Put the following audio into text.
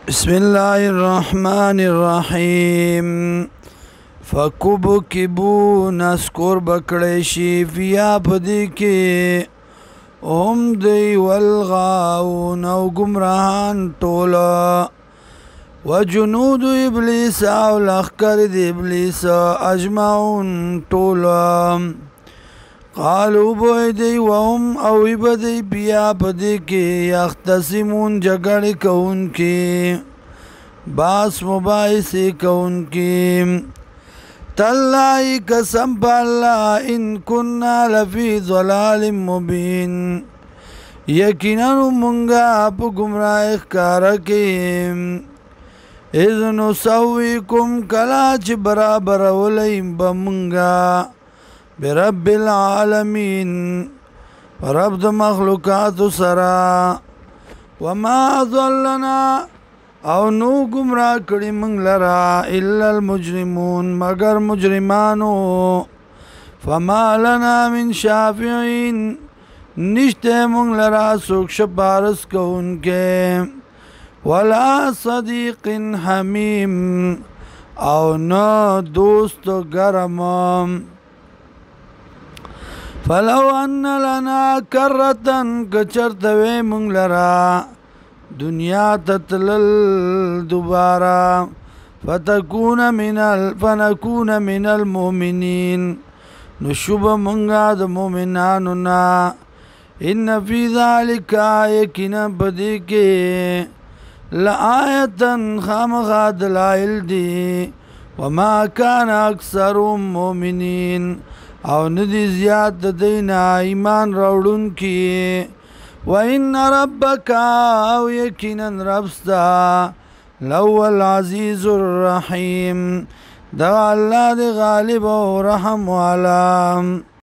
بسم الله الرحمن الرحیم فکبکبو نسکور بکڑیشی فیا پدی کے هم دی والغاون او گمراهان طولا وجنود ابلیس او لخکر دی ابلیس اجمعون طولا قالو بوئی دی وهم اوی بدی بیا پدی کی یختصمون جگڑ کون کی باس مباحثی کون کی تاللہ قسم پا اللہ ان کننا لفی ضلال مبین یقینا منگا اپ گمراہ کارکی اذ نسویکم کلاچ برابر ولیم بمنگا برب العالمین رب د مخلوقات سرا وما ضلنا او نو گمراہ کړي موږ لرا الا المجرمون مگر مجرمانو فما لنا من شافعین نشته موږ لرا څوک شپارس کوونکې ولا صدیق حمیم او نه دوست ګرم فلو ان لنا کرتن کچرتوی منگ لرا دنیا تتلل دوبارا فنکون من المؤمنین نشوب منگا د مومنانونا ان فی ذالک یقینا بدی کے لآیتن خامخا دلائل دی وما کان اکثرهم مؤمنین او ندی زیاد د دینا ایمان راوڑن کی وَإِنَّ رَبَّكَ او یقینا ربستا لو العزیز الرحیم دا اللہ دی غالب و رحم والا